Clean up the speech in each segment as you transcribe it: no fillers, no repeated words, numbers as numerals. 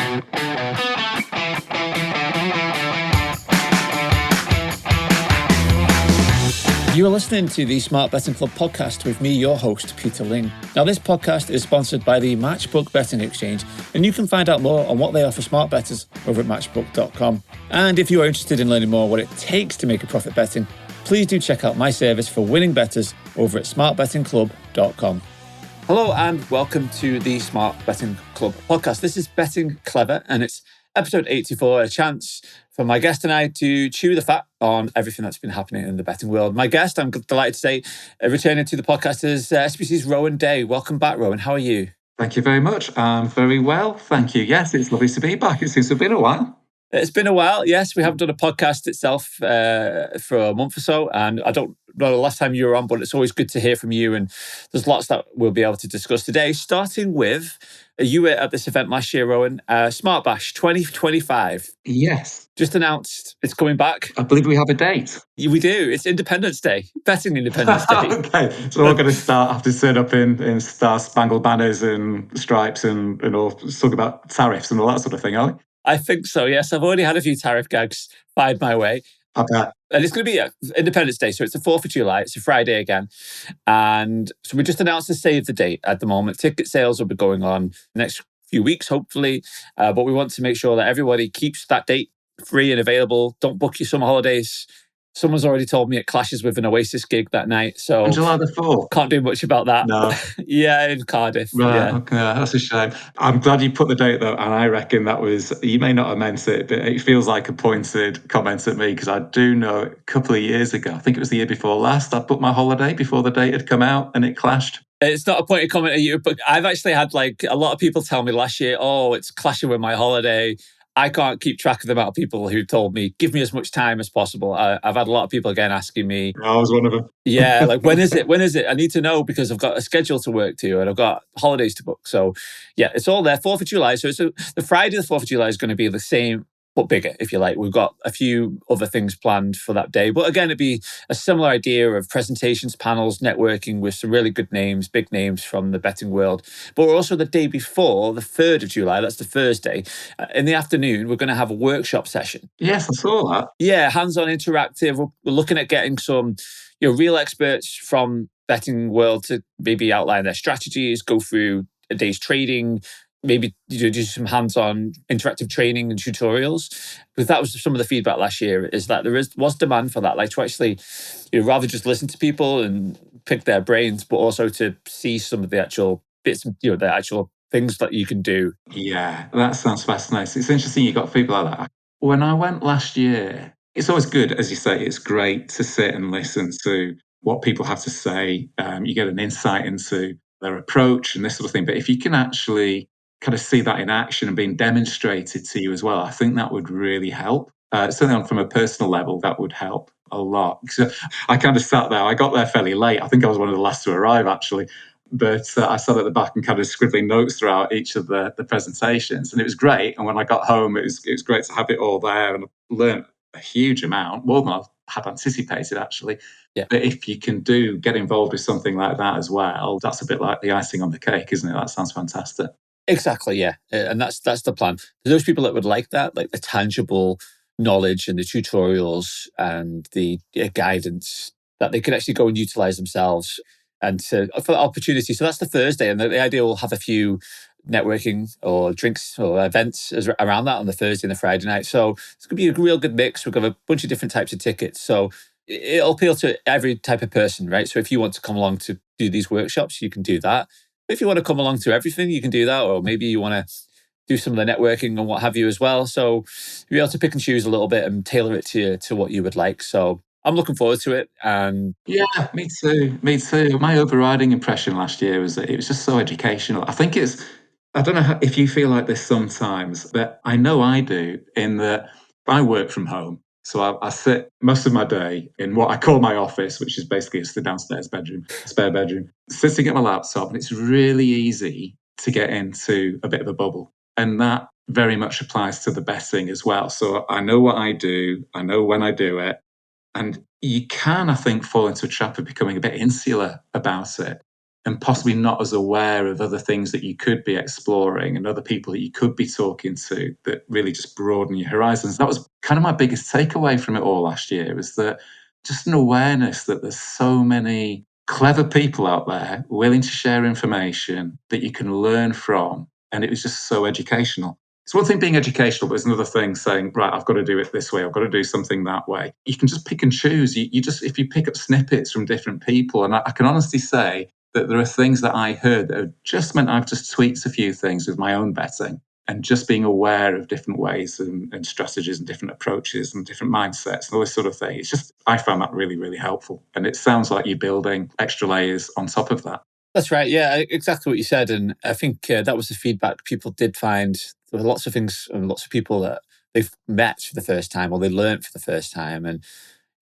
You are listening to the Smart Betting Club podcast with me, your host, Peter Ling. Now, this podcast is sponsored by the Matchbook Betting Exchange, and you can find out more on what they offer smart bettors over at matchbook.com. And if you are interested in learning more what it takes to make a profit betting, please do check out my service for winning bettors over at smartbettingclub.com. Hello and welcome to the Smart Betting Club podcast. This is Betting Clever and it's episode 84, a chance for my guest and I to chew the fat on everything that's been happening in the betting world. My guest, I'm delighted to say, returning to the podcast is SBC's Rowan Day. Welcome back, Rowan. How are you? Thank you very much. I'm very well, thank you. Yes, it's lovely to be back. It seems to have been a while. It's been a while, yes. We haven't done a podcast itself for a month or so, and I don't know the last time you were on, but it's always good to hear from you, and there's lots that we'll be able to discuss today, starting with, you were at this event last year, Rowan, Smart Bash 2025. Yes. Just announced it's coming back. I believe we have a date. We do. It's Independence Day, betting Independence Day. Okay, so we're going to start, have to sit up in star-spangled banners and stripes and all, talk about tariffs and all that sort of thing, are we? I think so, yes. I've already had a few tariff gags fired my way. I bet. And it's going to be Independence Day, so it's the 4th of July. It's a Friday again. And so we just announced the save the date at the moment. Ticket sales will be going on the next few weeks, hopefully. But we want to make sure that everybody keeps that date free and available. Don't book your summer holidays. Someone's already told me it clashes with an Oasis gig that night. So on July the 4th. Can't do much about that. No. Yeah, in Cardiff. Right, yeah. Okay, that's a shame. I'm glad you put the date though, and I reckon that was, you may not have meant it, but it feels like a pointed comment at me, because I do know a couple of years ago, I think it was the year before last, I booked my holiday before the date had come out and it clashed. It's not a pointed comment at you, but I've actually had like a lot of people tell me last year, oh, it's clashing with my holiday. I can't keep track of the amount of people who told me, give me as much time as possible. I've had a lot of people again asking me. I was one of them. Yeah, like, when is it? When is it? I need to know because I've got a schedule to work to and I've got holidays to book. So yeah, it's all there. 4th of July. So the Friday, the 4th of July is going to be the same, but bigger, if you like. We've got a few other things planned for that day. But again, it'd be a similar idea of presentations, panels, networking with some really good names, big names from the betting world. But we're also the day before, the 3rd of July, that's the Thursday, in the afternoon, we're going to have a workshop session. Yes, I saw that. Yeah, hands-on interactive. We're looking at getting some real experts from betting world to maybe outline their strategies, go through a day's trading, maybe do some hands-on interactive training and tutorials. Because that was some of the feedback last year, is that there was demand for that, like to actually rather just listen to people and pick their brains, but also to see some of the actual bits, the actual things that you can do. Yeah, that sounds fascinating. It's interesting you got people like that. When I went last year, it's always good, as you say, it's great to sit and listen to what people have to say. You get an insight into their approach and this sort of thing. But if you can actually kind of see that in action and being demonstrated to you as well, I think that would really help. Certainly from a personal level, that would help a lot. So I kind of sat there. I got there fairly late. I think I was one of the last to arrive, actually. But I sat at the back and kind of scribbling notes throughout each of the presentations. And it was great. And when I got home, it was great to have it all there. And I learned a huge amount, more than I had anticipated, actually. Yeah. But if you can get involved with something like that as well, that's a bit like the icing on the cake, isn't it? That sounds fantastic. Exactly, yeah. And that's the plan. For those people that would like that, like the tangible knowledge and the tutorials and the guidance that they can actually go and utilize themselves and for the opportunity. So that's the Thursday. And the idea, we'll have a few networking or drinks or events around that on the Thursday and the Friday night. So it's going to be a real good mix. We've got a bunch of different types of tickets. So it'll appeal to every type of person, right? So if you want to come along to do these workshops, you can do that. If you want to come along to everything, you can do that. Or maybe you want to do some of the networking and what have you as well. So you'll be able to pick and choose a little bit and tailor it to what you would like. So I'm looking forward to it. And yeah, me too. My overriding impression last year was that it was just so educational. I don't know if you feel like this sometimes, but I know I do, in that I work from home. So I sit most of my day in what I call my office, which is basically the downstairs bedroom, spare bedroom, sitting at my laptop. And it's really easy to get into a bit of a bubble. And that very much applies to the betting as well. So I know what I do. I know when I do it. And you can, I think, fall into a trap of becoming a bit insular about it. and possibly not as aware of other things that you could be exploring and other people that you could be talking to that really just broaden your horizons. That was kind of my biggest takeaway from it all last year, was that just an awareness that there's so many clever people out there willing to share information that you can learn from. And it was just so educational. It's one thing being educational, but it's another thing saying, right, I've got to do it this way. I've got to do something that way. You can just pick and choose. You just, if you pick up snippets from different people, and I can honestly say that there are things that I heard that have just meant I've just tweaked a few things with my own betting, and just being aware of different ways and strategies and different approaches and different mindsets and all this sort of thing. It's just, I found that really, really helpful. And it sounds like you're building extra layers on top of that. That's right. Yeah, exactly what you said. And I think that was the feedback people did find. There were lots of things and lots of people that they've met for the first time or they learned for the first time. And,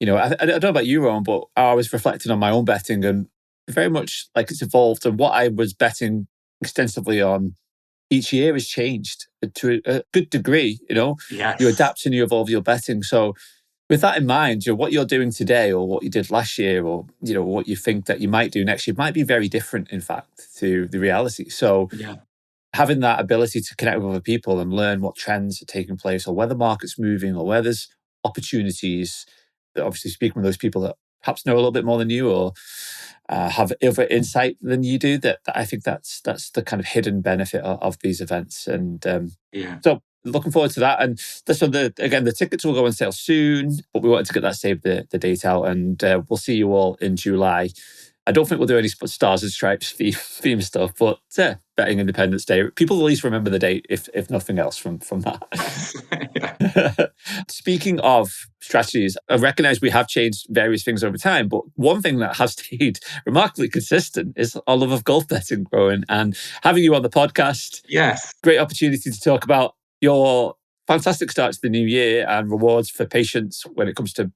I don't know about you, Rowan, but I was reflecting on my own betting and very much like it's evolved. And what I was betting extensively on each year has changed to a good degree. Yes. You adapt and you evolve your betting. So with that in mind, what you're doing today or what you did last year or, what you think that you might do next year might be very different, in fact, to the reality. So Yeah. having that ability to connect with other people and learn what trends are taking place or where the market's moving or where there's opportunities, obviously speaking with those people that perhaps know a little bit more than you or have other insight than you do, that I think that's the kind of hidden benefit of these events. And so looking forward to that. And so the tickets will go on sale soon, but we wanted to get that saved the date out, and we'll see you all in July. I don't think we'll do any Stars and Stripes theme stuff, but betting Independence Day. People at least remember the date, if nothing else from that. Speaking of strategies, I recognize we have changed various things over time, but one thing that has stayed remarkably consistent is our love of golf betting, Rowan. And having you on the podcast, yes, great opportunity to talk about your fantastic start to the new year and rewards for patience when it comes to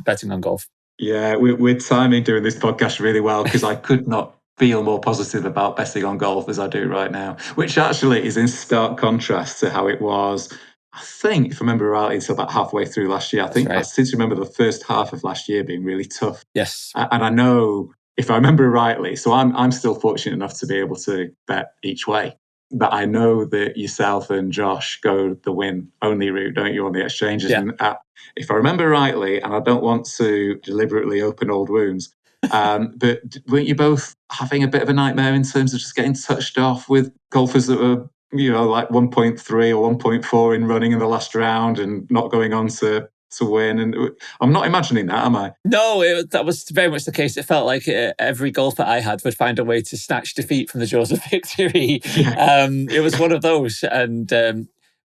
betting on golf. Yeah, we're timing doing this podcast really well, because I could not feel more positive about betting on golf as I do right now, which actually is in stark contrast to how it was. I think, if I remember rightly, until about halfway through last year. I seem to remember the first half of last year being really tough. Yes. And I know, if I remember rightly, so I'm still fortunate enough to be able to bet each way. But I know that yourself and Josh go the win-only route, don't you, on the exchanges? Yeah. And if I remember rightly, and I don't want to deliberately open old wounds, but weren't you both having a bit of a nightmare in terms of just getting touched off with golfers that were, like 1.3 or 1.4 in running in the last round and not going on to win? And I'm not imagining that, am I? No, that was very much the case. It felt like every golfer I had would find a way to snatch defeat from the jaws of victory. Yeah. It was one of those. And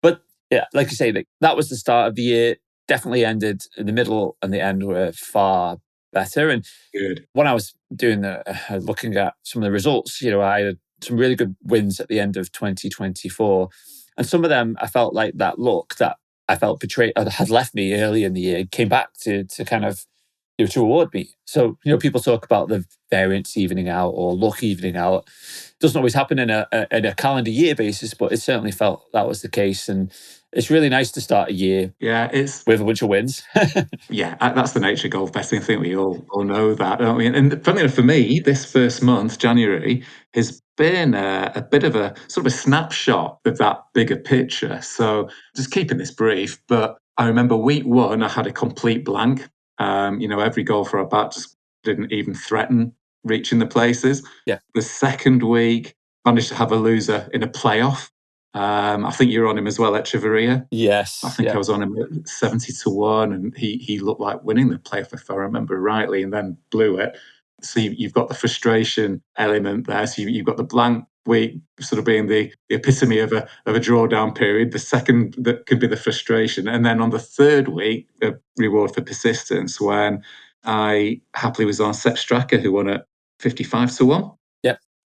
but yeah, like you say, that was the start of the year. Definitely ended in the middle, and the end were far better. And Good. when I was doing looking at some of the results, I had some really good wins at the end of 2024, and some of them I felt like that luck that I felt betrayed had left me early in the year came back to kind of to reward me. So people talk about the variance evening out or luck evening out. It doesn't always happen in a calendar year basis, but it certainly felt that was the case. And it's really nice to start a year with a bunch of wins. Yeah, that's the nature of golf betting. I think we all know that, don't we? And funny enough, for me, this first month, January, has been a bit of a sort of a snapshot of that bigger picture. So just keeping this brief, but I remember week one, I had a complete blank. Every golfer I bat just didn't even threaten reaching the places. Yeah. The second week, managed to have a loser in a playoff. I think you were on him as well at Chivaria. Yes. I think I was on him at 70-1, and he looked like winning the playoff, if I remember rightly, and then blew it. So you've got the frustration element there. So you've got the blank week sort of being the epitome of a drawdown period. The second that could be the frustration. And then on the third week, a reward for persistence, when I happily was on Sepp Straka, who won at 55-1.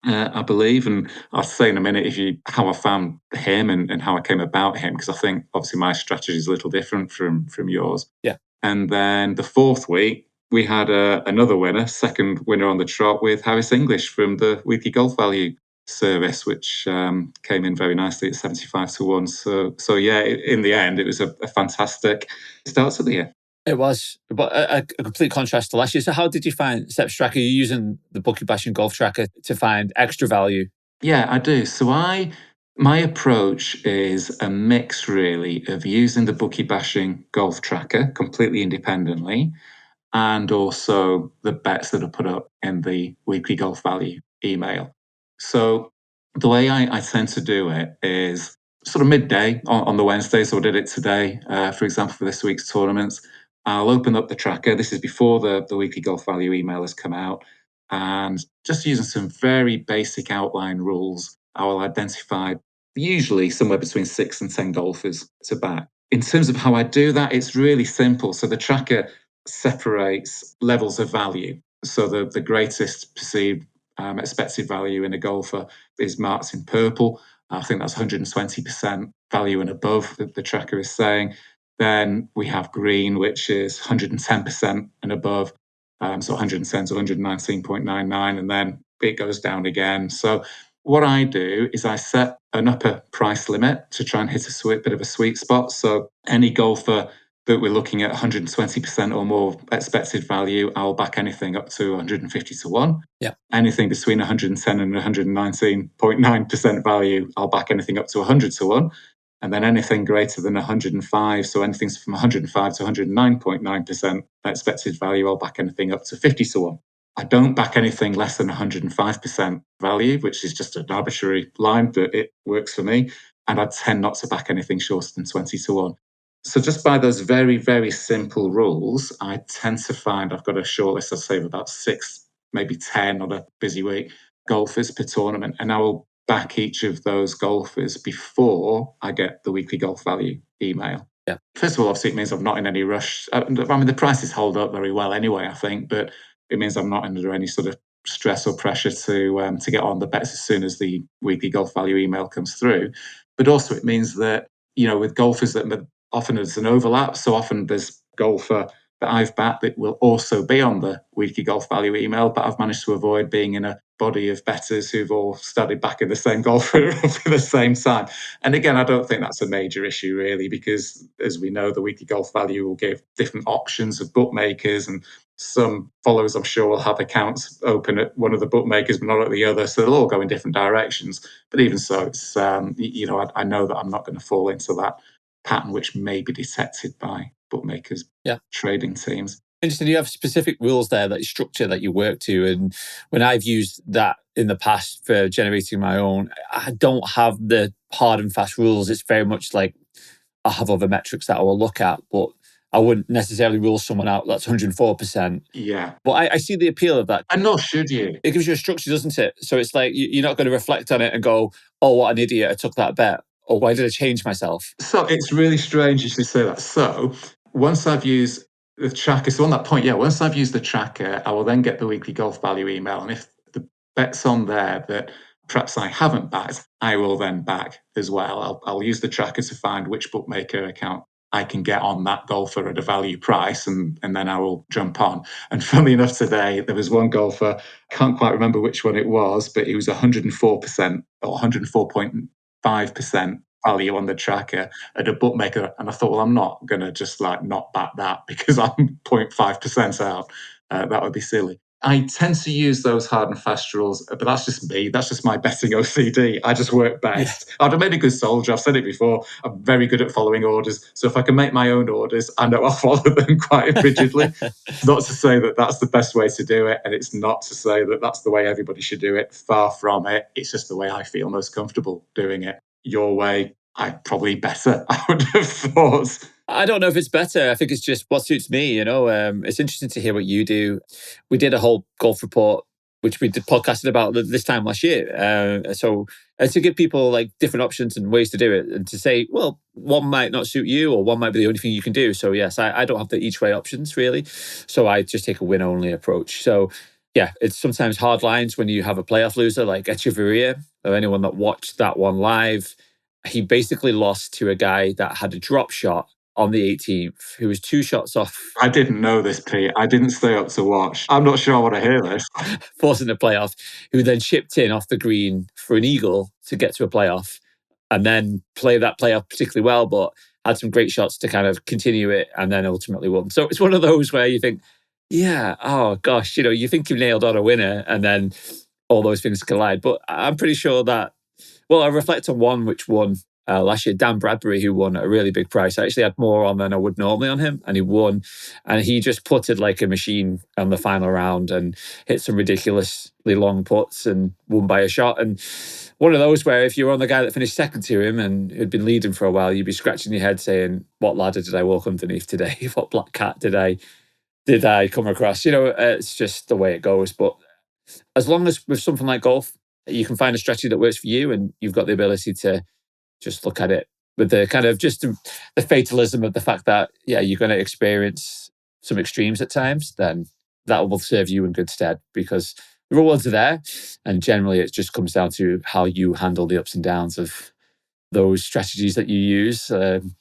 I believe, and I'll say in a minute how I found him and how I came about him, because I think obviously my strategy is a little different from yours. Yeah. And then the fourth week, we had another winner, second winner on the trot, with Harris English from the Weekly Golf Value service, which came in very nicely at 75-1. So yeah, in the end, it was a fantastic start to the year. It was, but a complete contrast to last year. So how did you find Steps Tracker? Are you using the Bookie Bashing Golf Tracker to find extra value? Yeah, I do. My approach is a mix really of using the Bookie Bashing Golf Tracker completely independently, and also the bets that are put up in the weekly golf value email. So the way I tend to do it is sort of midday on the Wednesday. So I did it today, for example, for this week's tournaments. I'll open up the tracker. This is before the weekly golf value email has come out. And just using some very basic outline rules, I will identify usually somewhere between 6 and 10 golfers to back. In terms of how I do that, it's really simple. So the tracker separates levels of value. So the greatest perceived expected value in a golfer is marked in purple. I think that's 120% value and above, the tracker is saying. Then we have green, which is 110% and above. So 110 to 119.99, and then it goes down again. So what I do is I set an upper price limit to try and hit a bit of a sweet spot. So any golfer that we're looking at 120% or more expected value, I'll back anything up to 150 to 1. Yeah. Anything between 110 and 119.9% value, I'll back anything up to 100 to 1. And then anything greater than 105, so anything from 105 to 109.9% expected value, I'll back anything up to 50 to 1. I don't back anything less than 105% value, which is just an arbitrary line, but it works for me. And I tend not to back anything shorter than 20 to 1. So just by those very, very simple rules, I tend to find I've got a shortlist, I'd say, of about 6, maybe 10 on a busy week, golfers per tournament. And I will back each of those golfers before I get the weekly golf value email. Yeah. First of all, obviously, it means I'm not in any rush. I mean, the prices hold up very well anyway, I think, but it means I'm not under any sort of stress or pressure to get on the bets as soon as the weekly golf value email comes through. But also, it means that, with golfers that often there's an overlap. So often there's golfer that I've backed that will also be on the weekly golf value email, but I've managed to avoid being in a body of bettors who've all started backing the same golfer at the same time. And again, I don't think that's a major issue really, because as we know, the weekly golf value will give different options of bookmakers, and some followers I'm sure will have accounts open at one of the bookmakers but not at the other, so they'll all go in different directions. But even so, it's I know that I'm not going to fall into that pattern which may be detected by bookmakers, trading teams. Interesting. You have specific rules there, that structure that you work to. And when I've used that in the past for generating my own, I don't have the hard and fast rules. It's very much like I have other metrics that I will look at, but I wouldn't necessarily rule someone out that's 104%. Yeah. But I see the appeal of that. And nor should you. It gives you a structure, doesn't it? So it's like you're not going to reflect on it and go, oh, what an idiot, I took that bet. Or why did I change myself? So it's really strange you should say that. So once I've used the tracker, so on that point, once I've used the tracker, I will then get the weekly golf value email. And if the bet's on there that perhaps I haven't backed, I will then back as well. I'll use the tracker to find which bookmaker account I can get on that golfer at a value price, and then I will jump on. And funnily enough, today there was one golfer, can't quite remember which one it was, but he was 104% or 104.5% value on the tracker at a bookmaker. And I thought, well, I'm not going to just not back that because I'm 0.5% out. That would be silly. I tend to use those hard and fast rules, but that's just me. That's just my betting OCD. I just work best. Yeah. I'd have made a good soldier. I've said it before. I'm very good at following orders. So if I can make my own orders, I know I'll follow them quite rigidly. Not to say that that's the best way to do it, and it's not to say that that's the way everybody should do it. Far from it. It's just the way I feel most comfortable doing it. Your way, probably better, I would have thought. I don't know if it's better. I think it's just what suits me, It's interesting to hear what you do. We did a whole golf report, which we did podcasted about this time last year. So to give people like different options and ways to do it, and to say, well, one might not suit you or one might be the only thing you can do. So yes, I don't have the each way options really. So I just take a win only approach. So yeah, it's sometimes hard lines when you have a playoff loser like Echeverria, or anyone that watched that one live. He basically lost to a guy that had a drop shot on the 18th, who was 2 shots off. I didn't know this, Pete. I didn't stay up to watch. I'm not sure I want to hear this. Forcing the playoff, who then chipped in off the green for an eagle to get to a playoff, and then play that playoff particularly well. But had some great shots to kind of continue it, and then ultimately won. So it's one of those where you think, yeah, oh gosh, you think you've nailed on a winner, and then all those things collide. But I'm pretty sure that, well, I reflect on one which won last year, Dan Bradbury, who won a really big price. I actually had more on than I would normally on him, and he won. And he just putted like a machine on the final round and hit some ridiculously long putts and won by a shot. And one of those where if you were on the guy that finished second to him and had been leading for a while, you'd be scratching your head saying, what ladder did I walk underneath today? What black cat did I come across? It's just the way it goes. But as long as with something like golf, you can find a strategy that works for you, and you've got the ability to just look at it with the kind of just the fatalism of the fact that, yeah, you're going to experience some extremes at times, then that will serve you in good stead, because the rewards are there. And generally, it just comes down to how you handle the ups and downs of those strategies that you use, and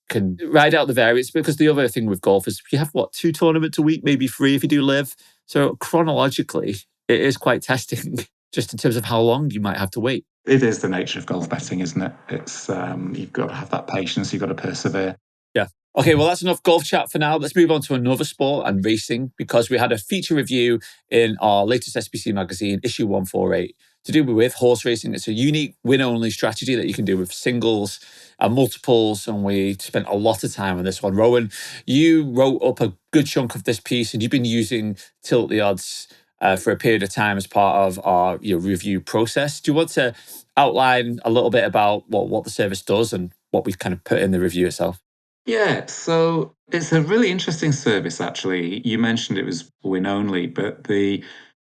can ride out the variance. Because the other thing with golf is you have, 2 tournaments a week, maybe 3 if you do live. So chronologically, it is quite testing just in terms of how long you might have to wait. It is the nature of golf betting, isn't it? It's you've got to have that patience, you've got to persevere. Yeah. Okay, well, that's enough golf chat for now. Let's move on to another sport and racing, because we had a feature review in our latest SBC magazine, issue 148, to do with horse racing. It's a unique win-only strategy that you can do with singles and multiples, and we spent a lot of time on this one. Rowan, you wrote up a good chunk of this piece, and you've been using Tilt the Odds for a period of time as part of our review process. Do you want to outline a little bit about what the service does and what we kind of put in the review itself? Yeah, so it's a really interesting service, actually. You mentioned it was win only, but the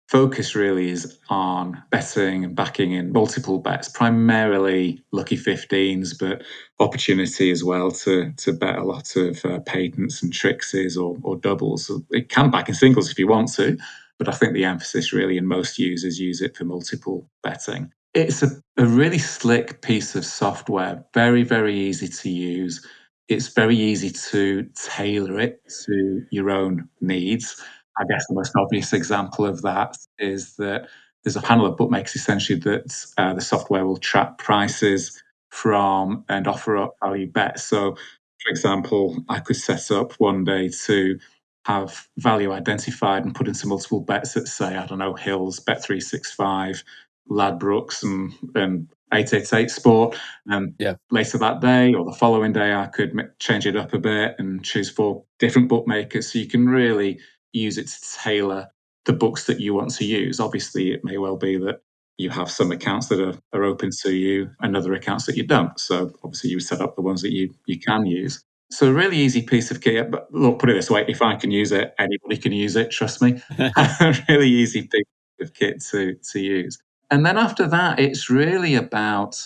focus really is on betting and backing in multiple bets, primarily lucky 15s, but opportunity as well to bet a lot of patents and trixies or doubles. So it can back in singles if you want to, but I think the emphasis really in most users use it for multiple betting. It's a really slick piece of software, very, very easy to use. It's very easy to tailor it to your own needs. I guess the most obvious example of that is that there's a panel of bookmakers essentially that the software will track prices from and offer up value bets. So, for example, I could set up one day to have value identified and put into multiple bets that say, I don't know, Hills, Bet365, Ladbrokes, and 888 Sport. And Yeah. later that day or the following day, I could change it up a bit and choose 4 different bookmakers. So you can really use it to tailor the books that you want to use. Obviously, it may well be that you have some accounts that are open to you and other accounts that you don't. So obviously you set up the ones that you can use. So a really easy piece of kit. But look, put it this way, if I can use it, anybody can use it, trust me. A really easy piece of kit to use. And then after that, it's really about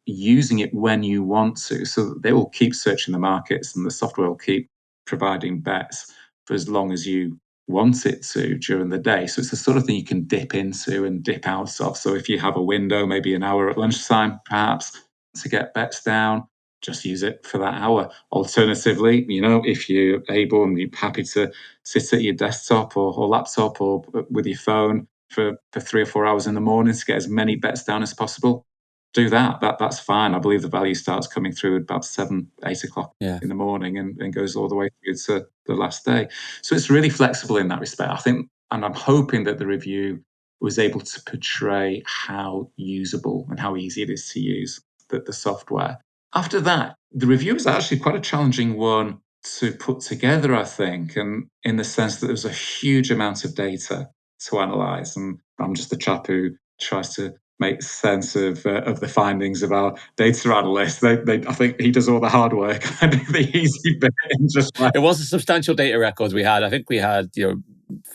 using it when you want to. So they will keep searching the markets and the software will keep providing bets for as long as you want it to during the day. So it's the sort of thing you can dip into and dip out of. So if you have a window, maybe an hour at lunchtime, perhaps, to get bets down, just use it for that hour. Alternatively, if you're able and you're happy to sit at your desktop or laptop or with your phone for 3 or 4 hours in the morning to get as many bets down as possible, do that. That's fine. I believe the value starts coming through at about 7, 8 o'clock Yeah. in the morning and goes all the way through to the last day. So it's really flexible in that respect, I think. And I'm hoping that the review was able to portray how usable and how easy it is to use the software. After that, the review was actually quite a challenging one to put together, I think, and in the sense that there was a huge amount of data to analyze. And I'm just the chap who tries to make sense of the findings of our data analyst. I think he does all the hard work. I do the easy bit. And just like, It was a substantial data record we had. I think we had,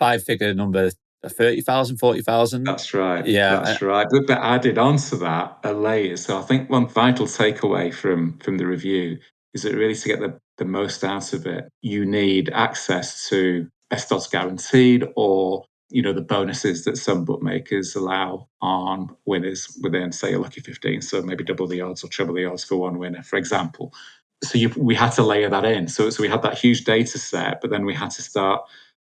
5-figure number, 30,000, 40,000. that's right. Yeah. That's right. But added onto that a layer. So I think one vital takeaway from the review is that really to get the most out of it, you need access to best odds guaranteed or the bonuses that some bookmakers allow on winners within, say, a lucky 15. So maybe double the odds or treble the odds for one winner, for example. So we had to layer that in. So we had that huge data set, but then we had to start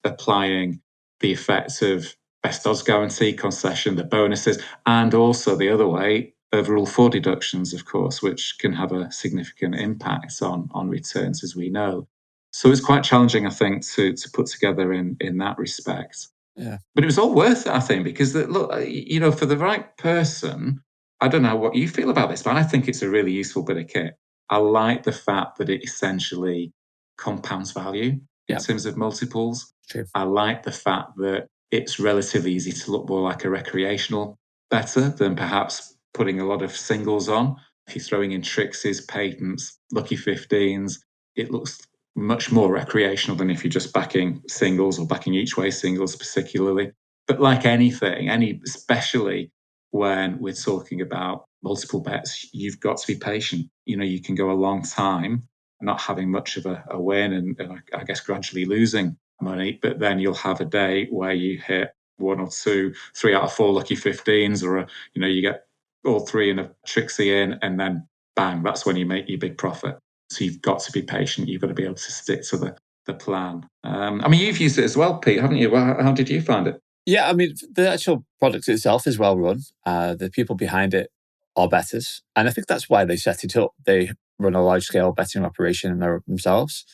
applying the effects of best odds guarantee concession, the bonuses, and also the other way, of Rule 4 deductions, of course, which can have a significant impact on returns, as we know. So it's quite challenging, I think, to put together in that respect. Yeah. But it was all worth it, I think, because look, for the right person, I don't know what you feel about this, but I think it's a really useful bit of kit. I like the fact that it essentially compounds value in Yeah. terms of multiples. True. I like the fact that it's relatively easy to look more like a recreational better than perhaps putting a lot of singles on. If you're throwing in trixies, patents, lucky 15s, it looks much more recreational than if you're just backing singles or backing each way singles particularly. But like anything, especially when we're talking about multiple bets, you've got to be patient. You can go a long time not having much of a win and I guess gradually losing money, but then you'll have a day where you hit one or two, 3 out of 4 lucky 15s, or you get all 3 in a Trixie in, and then bang, that's when you make your big profit. So you've got to be patient. You've got to be able to stick to the plan. You've used it as well, Pete, haven't you? Well, how did you find it? Yeah, the actual product itself is well run. The people behind it are bettors. And I think that's why they set it up. They run a large scale betting operation themselves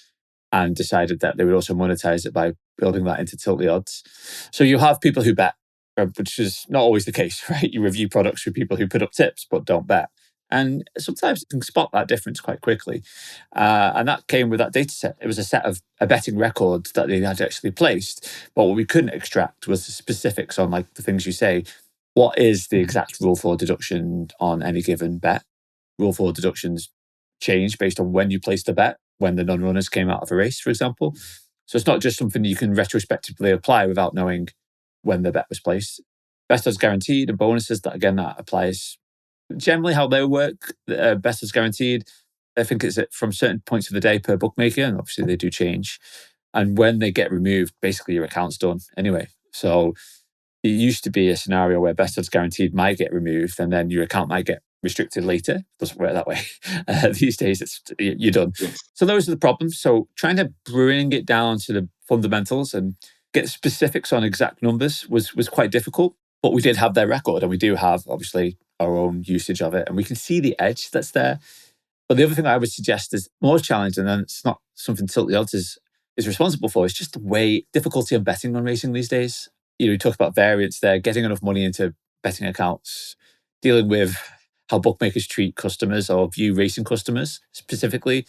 and decided that they would also monetize it by building that into Tilt the Odds. So you have people who bet, which is not always the case, right? You review products for people who put up tips but don't bet. And sometimes you can spot that difference quite quickly. And that came with that data set. It was a set of betting records that they had actually placed. But what we couldn't extract was the specifics on like the things you say. What is the exact Rule 4 deduction on any given bet? Rule 4 deductions change based on when you placed the bet, when the non-runners came out of a race, for example. So it's not just something you can retrospectively apply without knowing when the bet was placed. Best odds guaranteed and bonuses, that applies generally how they work. Best odds guaranteed, I think it's from certain points of the day per bookmaker, and obviously they do change. And when they get removed, basically your account's done anyway. So it used to be a scenario where best odds guaranteed might get removed and then your account might get restricted later. It doesn't work that way. These days, you're done. Yes. So those are the problems. So trying to bring it down to the fundamentals and get specifics on exact numbers was quite difficult. But we did have their record, and we do have, obviously, our own usage of it. And we can see the edge that's there. But the other thing I would suggest is more challenging, and it's not something Tilt the Odds is responsible for, is just the way difficulty of betting on racing these days. You talk about variance there, getting enough money into betting accounts, dealing with how bookmakers treat customers or view racing customers specifically.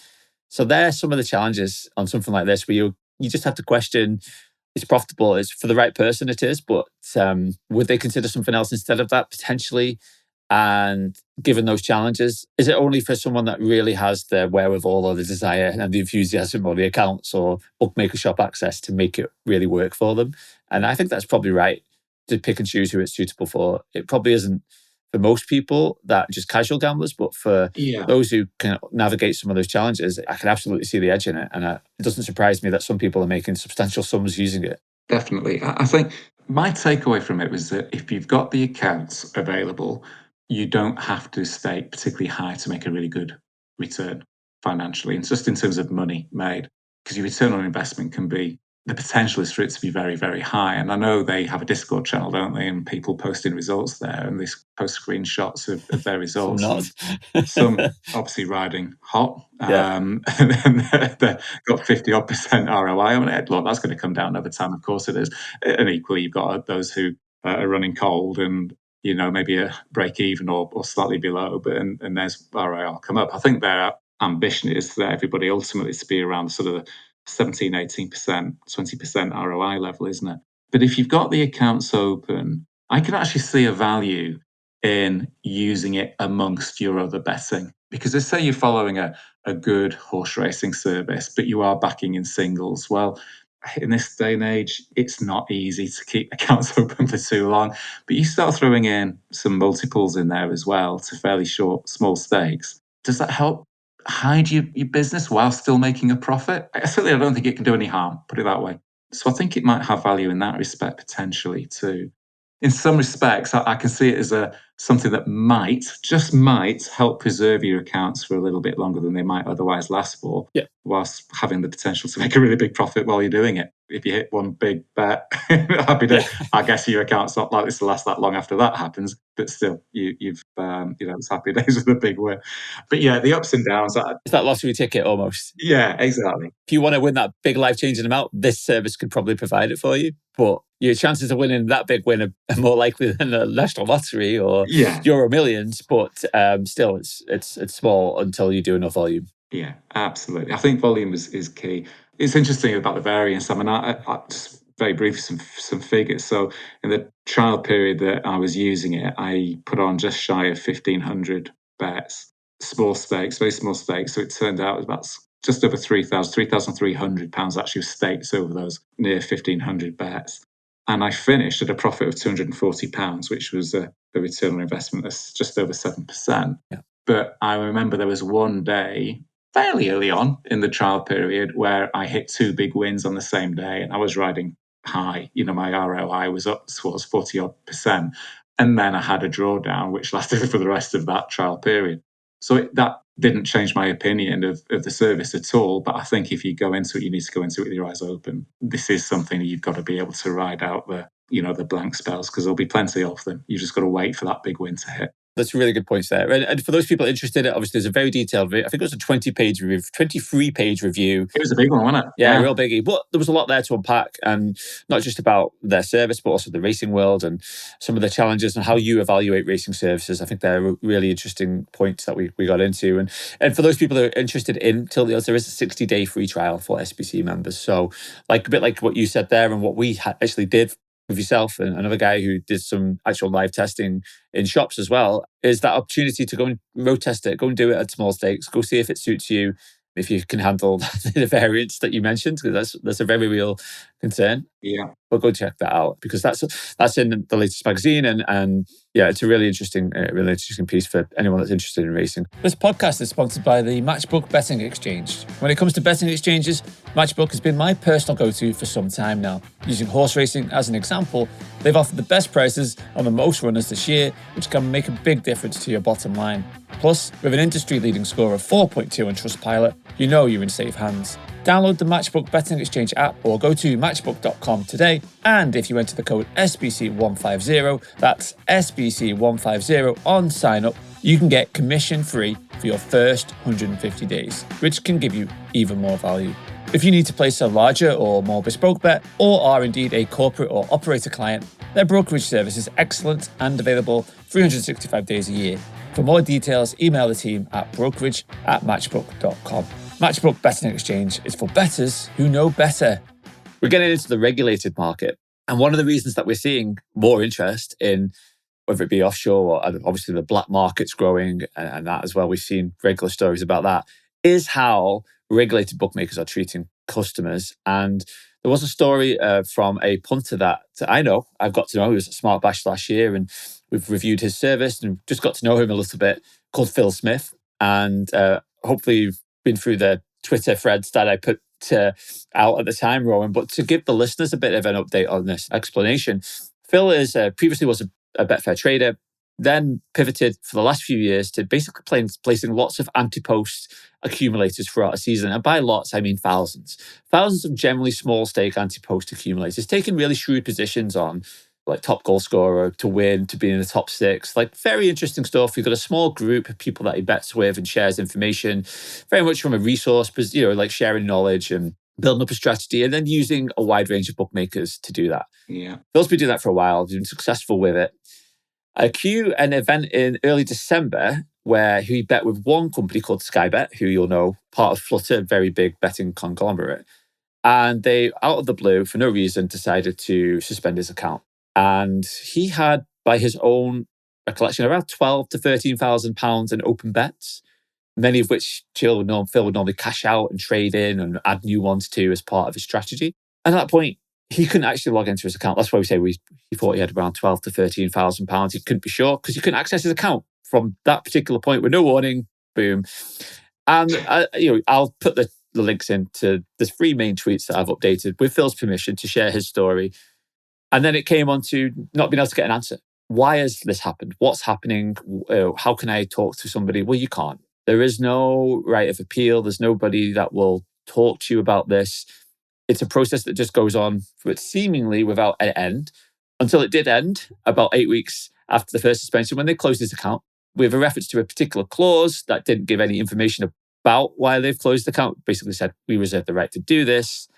So there are some of the challenges on something like this where you just have to question, it's profitable, it's for the right person, it is, but would they consider something else instead of that potentially? And given those challenges, is it only for someone that really has the wherewithal or the desire and the enthusiasm or the accounts or bookmaker shop access to make it really work for them? And I think that's probably right, to pick and choose who it's suitable for. It probably isn't for most people that just casual gamblers, but for those who can navigate some of those challenges, I can absolutely see the edge in it. And it doesn't surprise me that some people are making substantial sums using it. Definitely. I think my takeaway from it was that if you've got the accounts available, you don't have to stake particularly high to make a really good return financially. And just in terms of money made, because your return on investment can be, the potential is for it to be very, very high. And I know they have a Discord channel, don't they? And people posting results there, and they post screenshots of their results. Some obviously riding hot. And they've got 50% ROI on it. Look, that's going to come down over time. Of course it is. And equally, you've got those who are running cold and maybe a break even or slightly below, but and there's ROI will come up. I think their ambition is for everybody ultimately to be around sort of the 17, 18%, 20% ROI level, isn't it? But if you've got the accounts open, I can actually see a value in using it amongst your other betting. Because let's say you're following a good horse racing service, but you are backing in singles. Well, in this day and age, it's not easy to keep accounts open for too long. But you start throwing in some multiples in there as well to fairly short, small stakes. Does that help hide your business while still making a profit? Certainly, I don't think it can do any harm, put it that way. So I think it might have value in that respect potentially too. In some respects, I can see it as something that just might help preserve your accounts for a little bit longer than they might otherwise last for, whilst having the potential to make a really big profit while you're doing it. if you hit one big bet, happy day. I guess your account's not likely to last that long after that happens, but still, you've it's happy days with a big win. But yeah, the ups and downs. It's that lottery ticket almost. Yeah, exactly. If you want to win that big life-changing amount, this service could probably provide it for you. But your chances of winning that big win are more likely than the national lottery or Euro Millions. But still, it's small until you do enough volume. Yeah, absolutely. I think volume is key. It's interesting about the variance. I mean, I just very briefly some figures. So in the trial period that I was using it, I put on just shy of 1,500 bets, small stakes, very small stakes. So it turned out it was about just over £3,300 actually was stakes over those near 1,500 bets. And I finished at a profit of £240, which was a return on investment that's just over 7%. Yeah. But I remember there was one day fairly early on in the trial period where I hit two big wins on the same day, and I was riding high. My ROI was up towards 40-odd%. And then I had a drawdown, which lasted for the rest of that trial period. So that didn't change my opinion of the service at all. But I think if you go into it, you need to go into it with your eyes open. This is something you've got to be able to ride out the blank spells, because there'll be plenty of them. You've just got to wait for that big win to hit. That's really good points there. And for those people interested, obviously there's a very detailed, I think it was a 23-page review. It was a big one, wasn't it? Yeah, real biggie. But there was a lot there to unpack, and not just about their service, but also the racing world and some of the challenges and how you evaluate racing services. I think they're really interesting points that we got into. And for those people that are interested in Tilt the Odds, there is a 60-day free trial for SBC members. So a bit like what you said there and what we actually did with yourself and another guy who did some actual live testing in shops as well, is that opportunity to go and road test it, go and do it at small stakes, go see if it suits you, if you can handle the variants that you mentioned, because that's a very real concern. Yeah. But go check that out, because that's in the latest magazine, and yeah, it's a really interesting piece for anyone that's interested in racing. This podcast is sponsored by the Matchbook Betting Exchange. When it comes to betting exchanges, Matchbook has been my personal go-to for some time now. Using horse racing as an example, they've offered the best prices on the most runners this year, which can make a big difference to your bottom line. Plus, with an industry-leading score of 4.2 on Trustpilot, you know you're in safe hands. Download the Matchbook Betting Exchange app or go to matchbook.com today. And if you enter the code SBC150, that's SBC150 on sign up, you can get commission-free for your first 150 days, which can give you even more value. If you need to place a larger or more bespoke bet, or are indeed a corporate or operator client, their brokerage service is excellent and available 365 days a year. For more details, email the team at brokerage@matchbook.com. Matchbook Betting Exchange is for bettors who know better. We're getting into the regulated market. And one of the reasons that we're seeing more interest in, whether it be offshore or obviously the black market's growing and that as well, we've seen regular stories about that, is how regulated bookmakers are treating customers. And there was a story from a punter that I've got to know, who was at Smart Bash last year, and we've reviewed his service and just got to know him a little bit, called Phil Smith. And hopefully you've been through the Twitter threads that I put out at the time, Rowan. But to give the listeners a bit of an update on this explanation, Phil is previously was a Betfair trader, then pivoted for the last few years to basically placing lots of anti-post accumulators throughout a season. And by lots, I mean thousands. Thousands of generally small stake anti-post accumulators, taking really shrewd positions on like top goal scorer to win, to be in the top six, like very interesting stuff. You've got a small group of people that he bets with and shares information, very much from a resource, like sharing knowledge and building up a strategy, and then using a wide range of bookmakers to do that. Yeah. Phil's been doing that for a while, been successful with it. I cue an event in early December where he bet with one company called Skybet, who you'll know, part of Flutter, very big betting conglomerate. And they, out of the blue, for no reason, decided to suspend his account. And he had, by his own recollection, around £12,000 to £13,000 in open bets, many of which Phil would normally cash out and trade in and add new ones to as part of his strategy. And at that point, he couldn't actually log into his account. That's why we say he thought he had around £12,000 to £13,000. He couldn't be sure because he couldn't access his account from that particular point with no warning. Boom. And I'll put the links into the 3 main tweets that I've updated with Phil's permission to share his story. And then it came on to not being able to get an answer. Why has this happened? What's happening? How can I talk to somebody? Well, you can't. There is no right of appeal. There's nobody that will talk to you about this. It's a process that just goes on for seemingly without an end until it did end about 8 weeks after the first suspension when they closed his account with a reference to a particular clause that didn't give any information about why they've closed the account. Basically said, we reserve the right to do this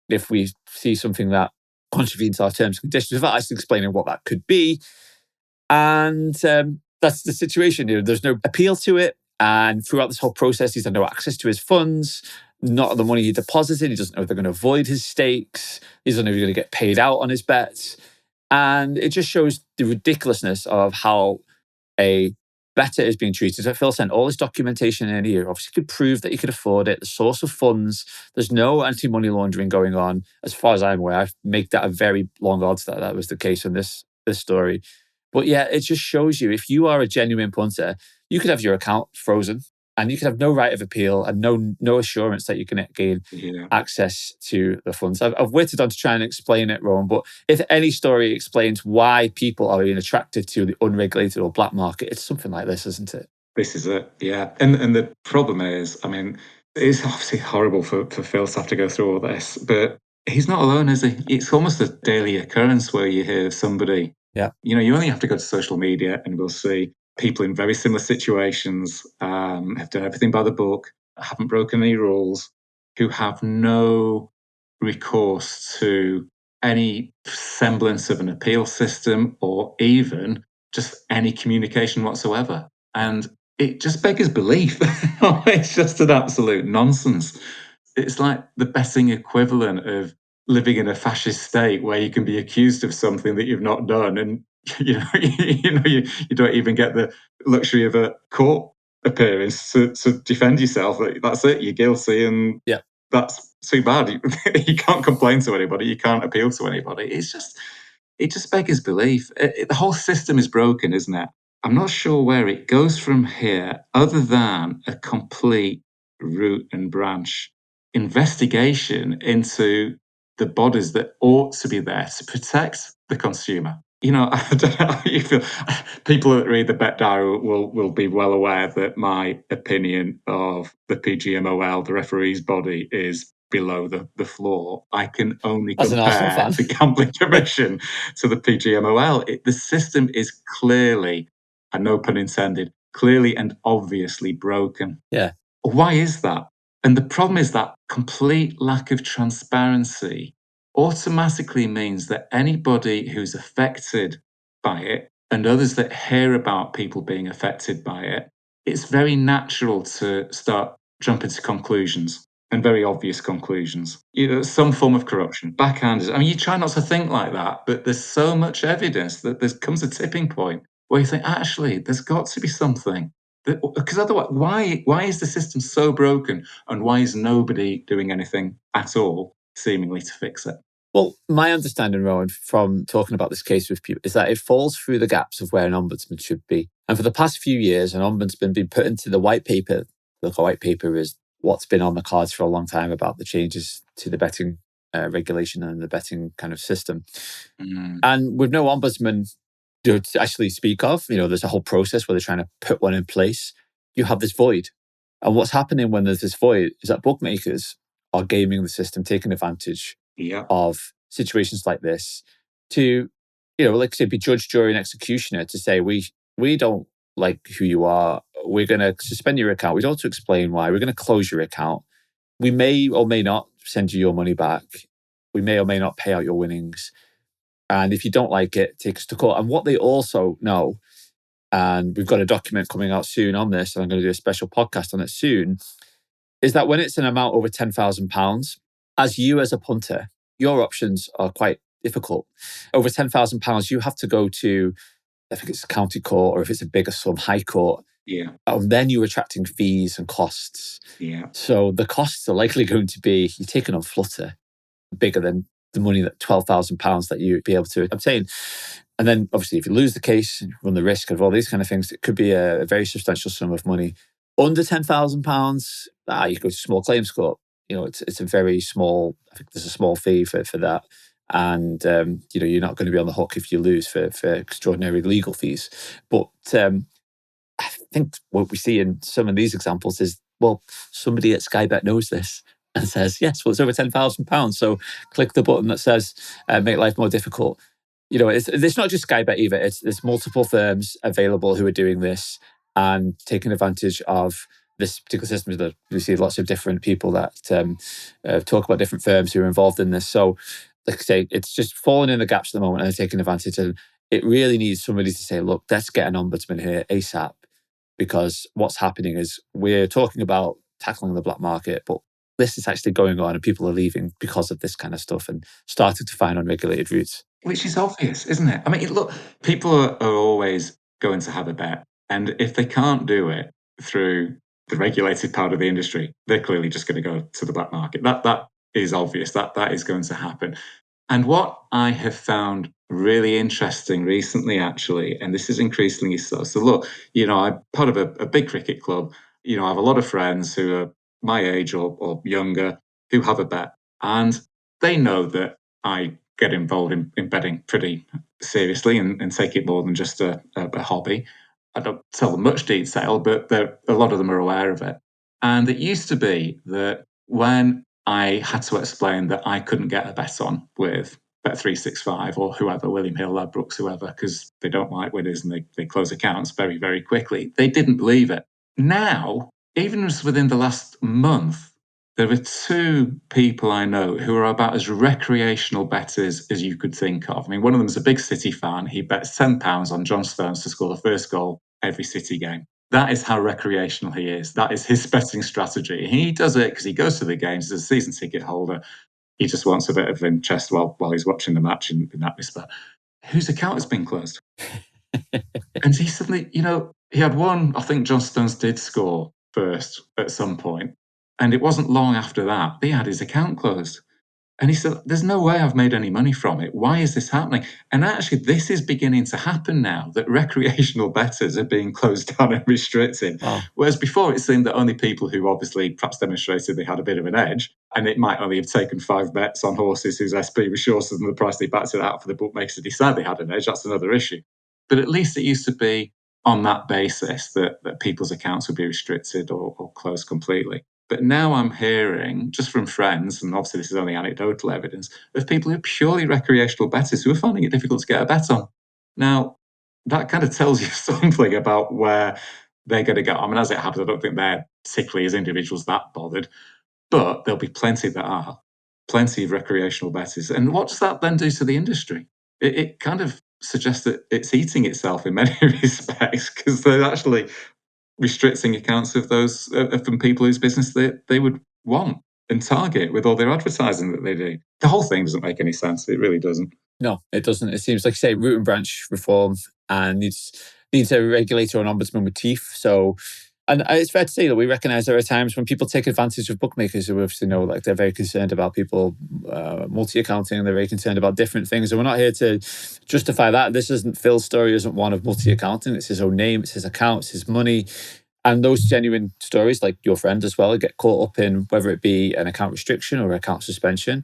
if we see something that contravenes our terms and conditions, without actually explaining what that could be. And that's the situation. There's no appeal to it. And throughout this whole process, he's had no access to his funds, not the money he deposited. He doesn't know if they're going to avoid his stakes. He doesn't know if he's going to get paid out on his bets. And it just shows the ridiculousness of how a better is being treated. So Phil sent all this documentation in here. Obviously, could prove that he could afford it. The source of funds. There's no anti-money laundering going on, as far as I'm aware. I make that a very long odds that was the case in this story. But yeah, it just shows you if you are a genuine punter, you could have your account frozen and you could have no right of appeal and no assurance that you can gain access to the funds. I've waited on to try and explain it, Rowan, but if any story explains why people are being attracted to the unregulated or black market, it's something like this, isn't it? This is it, yeah. And the problem is, I mean, it's obviously horrible for Phil to have to go through all this, but he's not alone, is he? It's almost a daily occurrence where you hear somebody, you only have to go to social media and we'll see people in very similar situations, have done everything by the book, haven't broken any rules, who have no recourse to any semblance of an appeal system or even just any communication whatsoever. And it just beggars belief. It's just an absolute nonsense. It's like the betting equivalent of living in a fascist state where you can be accused of something that you've not done, and you don't even get the luxury of a court appearance to defend yourself. That's it, you're guilty, and that's too bad. You can't complain to anybody, you can't appeal to anybody. It just beggars belief. The whole system is broken, isn't it? I'm not sure where it goes from here, other than a complete root and branch investigation into the bodies that ought to be there to protect the consumer. I don't know how you feel. People that read the Bet Diary will be well aware that my opinion of the PGMOL, the referee's body, is below the floor. I can only compare the Gambling Commission to the PGMOL. The system is clearly, and no pun intended, clearly and obviously broken. Yeah. Why is that? And the problem is that complete lack of transparency automatically means that anybody who's affected by it and others that hear about people being affected by it, it's very natural to start jumping to conclusions, and very obvious conclusions. Some form of corruption, backhanded. I mean, you try not to think like that, but there's so much evidence that there comes a tipping point where you think, actually, there's got to be something. Because otherwise, why is the system so broken, and why is nobody doing anything at all, seemingly, to fix it? Well, my understanding, Rowan, from talking about this case with people, is that it falls through the gaps of where an ombudsman should be. And for the past few years, an ombudsman been put into the white paper. The white paper is what's been on the cards for a long time about the changes to the betting regulation and the betting kind of system. And with no ombudsman to actually speak of, there's a whole process where they're trying to put one in place. You have this void. And what's happening when there's this void is that bookmakers are gaming the system, taking advantage of situations like this to, like I say, be judge, jury, and executioner to say, we don't like who you are. We're going to suspend your account. We don't have to explain why. We're going to close your account. We may or may not send you your money back. We may or may not pay out your winnings. And if you don't like it, take us to court. And what they also know, and we've got a document coming out soon on this, and I'm going to do a special podcast on it soon, is that when it's an amount over £10,000, as a punter, your options are quite difficult. Over £10,000, you have to go to, I think it's county court, or if it's a bigger sum, high court. Yeah. And then you're attracting fees and costs. Yeah. So the costs are likely going to be, you're taking on flutter, bigger than the money, that £12,000 that you'd be able to obtain. And then obviously if you lose the case, you run the risk of all these kind of things, it could be a very substantial sum of money. Under £10,000, you go to small claims court. It's a very small, I think there's a small fee for that. And, you're not going to be on the hook if you lose for extraordinary legal fees. But I think what we see in some of these examples is, well, somebody at Skybet knows this. and says, yes, well, it's over £10,000. So click the button that says, make life more difficult. It's not just Skybet either. There's multiple firms available who are doing this and taking advantage of this particular system. That we see lots of different people that talk about different firms who are involved in this. So, like I say, it's just falling in the gaps at the moment and they're taking advantage. And it really needs somebody to say, look, let's get an ombudsman here ASAP, because what's happening is we're talking about tackling the black market, but this is actually going on and people are leaving because of this kind of stuff and starting to find unregulated routes. Which is obvious, isn't it? I mean, look, people are always going to have a bet. And if they can't do it through the regulated part of the industry, they're clearly just going to go to the black market. That is obvious. That is going to happen. And what I have found really interesting recently, actually, and this is increasingly so. So look, I'm part of a big cricket club. I have a lot of friends who are my age or younger who have a bet. And they know that I get involved in betting pretty seriously and take it more than just a hobby. I don't tell them much detail, but a lot of them are aware of it. And it used to be that when I had to explain that I couldn't get a bet on with Bet365 or whoever, William Hill, Ladbrokes, whoever, because they don't like winners and they close accounts very, very quickly. They didn't believe it. Now, even just within the last month, there are two people I know who are about as recreational bettors as you could think of. I mean, one of them is a big City fan. He bets £10 on John Stones to score the first goal every City game. That is how recreational he is. That is his betting strategy. He does it because he goes to the games as a season ticket holder. He just wants a bit of interest while he's watching the match in that respect. Whose account has been closed? And he suddenly, he had one, I think John Stones did score first at some point, and it wasn't long after that he had his account closed. And he said, there's no way I've made any money from it. Why is this happening? And actually, this is beginning to happen now, that recreational bettors are being closed down and restricted. Wow. Whereas before, it seemed that only people who obviously perhaps demonstrated they had a bit of an edge, and it might only have taken 5 bets on horses whose SP was shorter than the price they backed it out for the bookmakers to decide they had an edge. That's another issue. But at least it used to be on that basis that people's accounts would be restricted or closed completely. But now I'm hearing, just from friends, and obviously this is only anecdotal evidence, of people who are purely recreational bettors who are finding it difficult to get a bet on. Now, that kind of tells you something about where they're going to go. I mean, as it happens, I don't think they're particularly as individuals that bothered, but there'll be plenty that are, plenty of recreational bettors. And what does that then do to the industry? It kind of suggests that it's eating itself in many respects, because they're actually restricting accounts of those from people whose business they would want and target with all their advertising that they do. The whole thing doesn't make any sense. It really doesn't. No, it doesn't. It seems like, say, root and branch reform and needs a regulator or an ombudsman with teeth. So, and it's fair to say that we recognise there are times when people take advantage of bookmakers who obviously know, like, they're very concerned about people multi-accounting, and they're very concerned about different things. And we're not here to justify that. This isn't Phil's story, isn't one of multi-accounting. It's his own name, it's his account, it's his money. And those genuine stories, like your friend as well, get caught up in whether it be an account restriction or account suspension.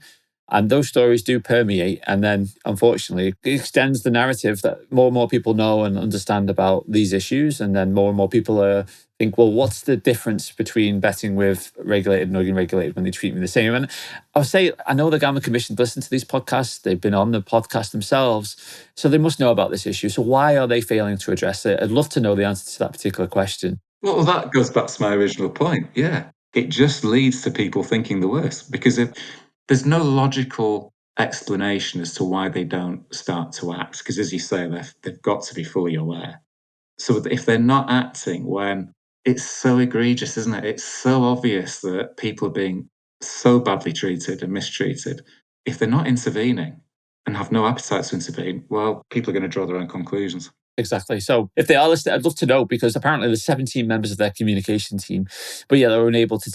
And those stories do permeate. And then, unfortunately, it extends the narrative that more and more people know and understand about these issues. And then more and more people think, well, what's the difference between betting with regulated and unregulated when they treat me the same? And I'll say, I know the Gambling Commission listen to these podcasts. They've been on the podcast themselves. So they must know about this issue. So why are they failing to address it? I'd love to know the answer to that particular question. Well, that goes back to my original point. Yeah. It just leads to people thinking the worst, because if there's no logical explanation as to why they don't start to act, because as you say, they've got to be fully aware. So if they're not acting when it's so egregious, isn't it? It's so obvious that people are being so badly treated and mistreated. If they're not intervening and have no appetite to intervene, well, people are going to draw their own conclusions. Exactly. So if they are listening, I'd love to know, because apparently there's 17 members of their communication team. But yeah, they're unable to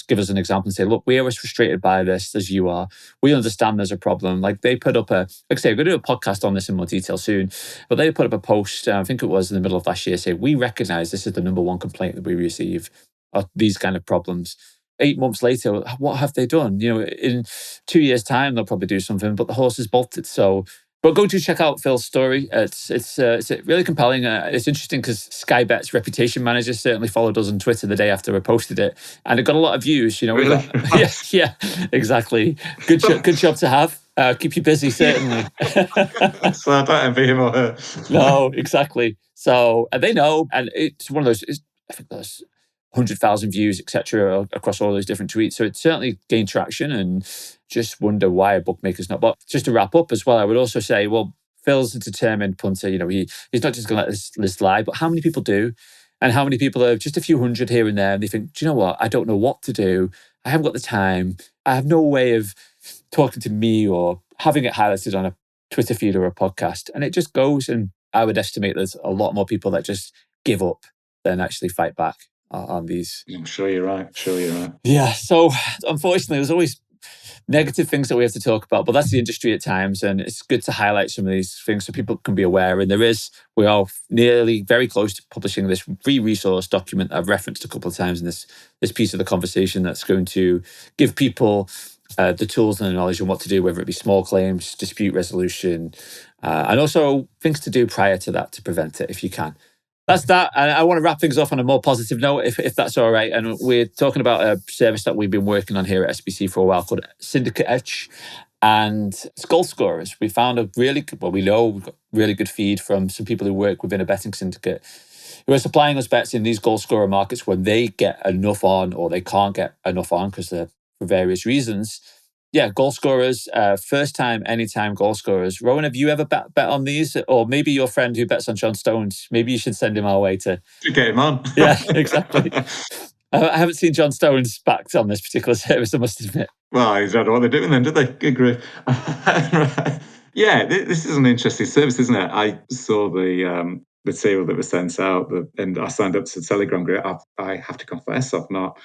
give us an example and say, look, we are as frustrated by this as you are. We understand there's a problem. Like, they put up like I say, we're going to do a podcast on this in more detail soon. But they put up a post, I think it was in the middle of last year, saying, we recognize this is the number one complaint that we receive, are these kind of problems. 8 months later, what have they done? In 2 years' time, they'll probably do something, but the horse is bolted. So But go to check out Phil's story. It's really compelling. It's interesting because Skybet's reputation manager certainly followed us on Twitter the day after we posted it, and it got a lot of views. You know, we Really? got yeah, exactly. Good job to have. Keep you busy, certainly. So I don't envy him or her. No, exactly. So they know, and it's one of those. I think there's 100,000 views, etc., across all those different tweets. So it certainly gained traction, and just wonder why a bookmaker's not. But just to wrap up as well, I would also say, well, Phil's a determined punter. You know, he's not just going to let this list lie, but how many people do? And how many people are just a few hundred here and there, and they think, do you know what? I don't know what to do. I haven't got the time. I have no way of talking to me or having it highlighted on a Twitter feed or a podcast. And it just goes. And I would estimate there's a lot more people that just give up than actually fight back on these. I'm sure you're right. Yeah. So unfortunately, there's always negative things that we have to talk about, but that's the industry at times. And it's good to highlight some of these things so people can be aware. And we are nearly very close to publishing this free resource document I've referenced a couple of times in this piece of the conversation that's going to give people the tools and the knowledge on what to do, whether it be small claims, dispute resolution, and also things to do prior to that to prevent it if you can. That's that. And I want to wrap things off on a more positive note, if that's all right. And we're talking about a service that we've been working on here at SBC for a while called Syndicate Edge. And it's goal scorers. We found we know we've got really good feed from some people who work within a betting syndicate who are supplying us bets in these goal scorer markets when they get enough on or they can't get enough on because they're for various reasons. Yeah, goal scorers, first time, anytime goal scorers. Rowan, have you ever bet on these? Or maybe your friend who bets on John Stones, maybe you should send him our way to get him on. Yeah, exactly. I haven't seen John Stones backed on this particular service, I must admit. Well, I don't know what they're doing then, do they? Good grief. Right. Yeah, this is an interesting service, isn't it? I saw the material that was sent out and I signed up to the Telegram group. I have to confess, I've not,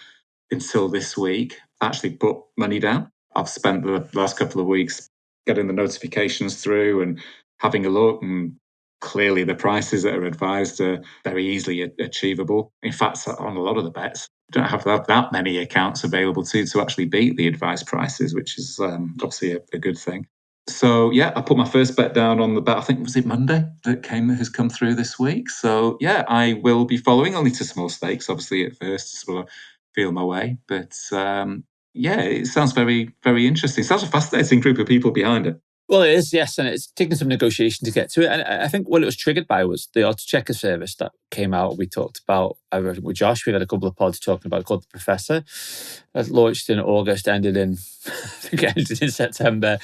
until this week, actually put money down. I've spent the last couple of weeks getting the notifications through and having a look, and clearly the prices that are advised are very easily achievable. In fact, on a lot of the bets, you don't have to have that many accounts available to actually beat the advised prices, which is obviously a good thing. So yeah, I put my first bet down on the bet. I think was it Monday that has come through this week. So yeah, I will be following only to small stakes, obviously at first, to sort of feel my way. But yeah, it sounds very, very interesting. Sounds a fascinating group of people behind it. Well, it is, yes, and it's taken some negotiation to get to it. And I think what it was triggered by was the odds checker service that came out. We talked about with Josh. We had a couple of pods talking about it called The Professor. It launched in August, ended in September.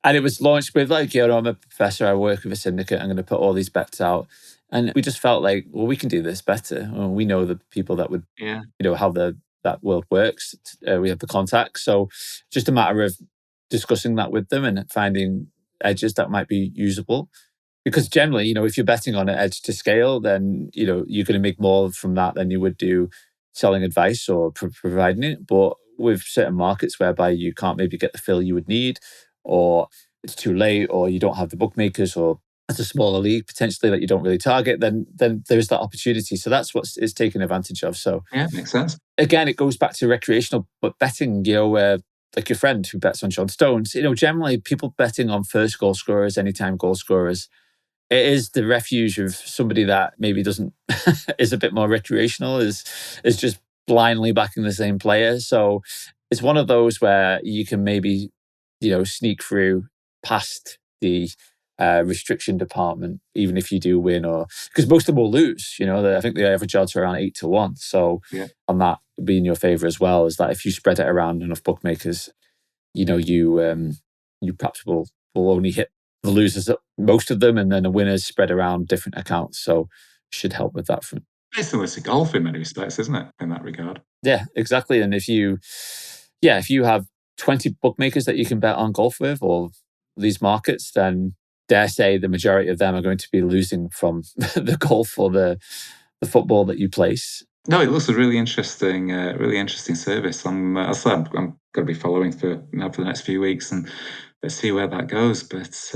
And it was launched with I'm a professor, I work with a syndicate, I'm going to put all these bets out. And we just felt like, well, we can do this better. We know the people that would, how that world works. We have the contacts. So just a matter of discussing that with them and finding edges that might be usable. Because generally, if you're betting on an edge to scale, then, you're going to make more from that than you would do selling advice or providing it. But with certain markets whereby you can't maybe get the fill you would need, or it's too late, or you don't have the bookmakers, or it's a smaller league potentially that you don't really target, then there's that opportunity. So that's what it's taken advantage of. So yeah, makes sense. Again, it goes back to recreational, but betting, where like your friend who bets on John Stones, generally people betting on first goal scorers, anytime goal scorers, it is the refuge of somebody that maybe doesn't is a bit more recreational, is just blindly backing the same player. So it's one of those where you can maybe sneak through past the restriction department, even if you do win, or because most of them will lose. I think the average odds are around 8-1. So on that be in your favor as well, is that if you spread it around enough bookmakers, you perhaps will only hit the losers, most of them, and then the winners spread around different accounts. So should help with that front. It's similar to golf in many respects, isn't it? In that regard. Yeah, exactly. And if you have 20 bookmakers that you can bet on golf with, or these markets, then dare say the majority of them are going to be losing from the golf or the football that you place. No, it looks a really interesting service. I'm going to be following for the next few weeks, and let's see where that goes. But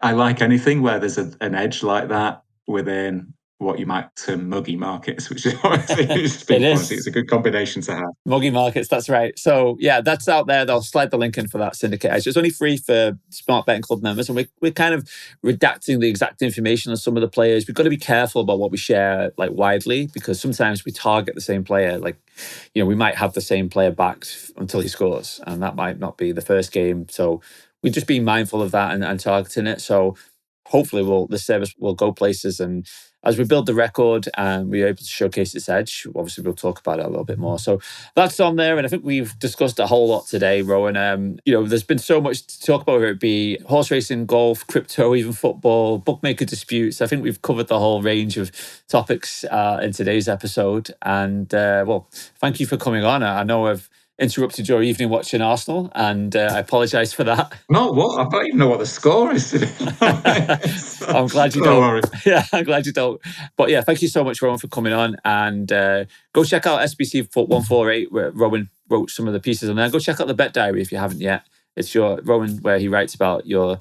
I like anything where there's an edge like that within what you might term muggy markets, which is obviously people point. It's a good combination to have. Muggy markets, that's right. So yeah, that's out there. They'll slide the link in for that Syndicate Edge. It's only free for Smart Betting Club members, and we're kind of redacting the exact information on some of the players. We've got to be careful about what we share like widely, because sometimes we target the same player. Like, we might have the same player backed until he scores, and that might not be the first game. So we're just being mindful of that and targeting it. So hopefully this service will go places, and as we build the record and we're able to showcase its edge, obviously we'll talk about it a little bit more. So that's on there, and I think we've discussed a whole lot today, Rowan. There's been so much to talk about, whether it be horse racing, golf, crypto, even football, bookmaker disputes. I think we've covered the whole range of topics in today's episode. And thank you for coming on. I know I've interrupted your evening watching Arsenal, and I apologise for that. No, what? I don't even know what the score is today. I'm glad you don't. Yeah, I'm glad you don't. But yeah, thank you so much, Rowan, for coming on. And go check out SBC 148, where Rowan wrote some of the pieces on there. Go check out the Bet Diary if you haven't yet. It's your Rowan, where he writes about your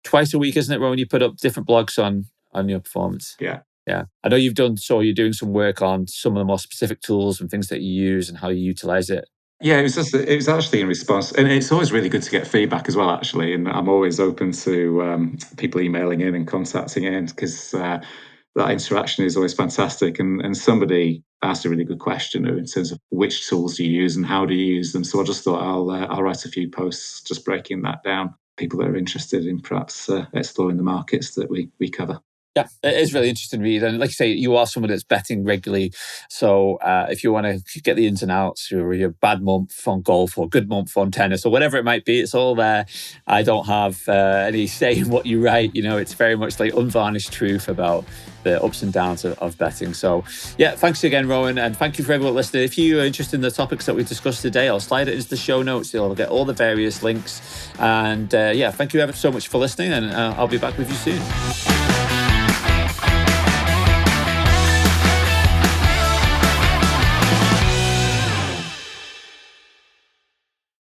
twice a week, isn't it, Rowan? You put up different blogs on your performance. Yeah. Yeah, I know you're doing some work on some of the more specific tools and things that you use and how you utilize it. Yeah, it was actually in response, and it's always really good to get feedback as well, actually. And I'm always open to people emailing in and contacting in, because that interaction is always fantastic. And somebody asked a really good question in terms of which tools do you use and how do you use them. So I just thought I'll write a few posts just breaking that down. People that are interested in perhaps exploring the markets that we cover. Yeah, it is really interesting read. And like you say, you are someone that's betting regularly. So if you want to get the ins and outs, or your bad month on golf or good month on tennis or whatever it might be, it's all there. I don't have any say in what you write. It's very much like unvarnished truth about the ups and downs of betting. So yeah, thanks again, Rowan. And thank you for everyone listening. If you are interested in the topics that we discussed today, I'll slide it into the show notes. You'll get all the various links. And thank you ever so much for listening. And I'll be back with you soon.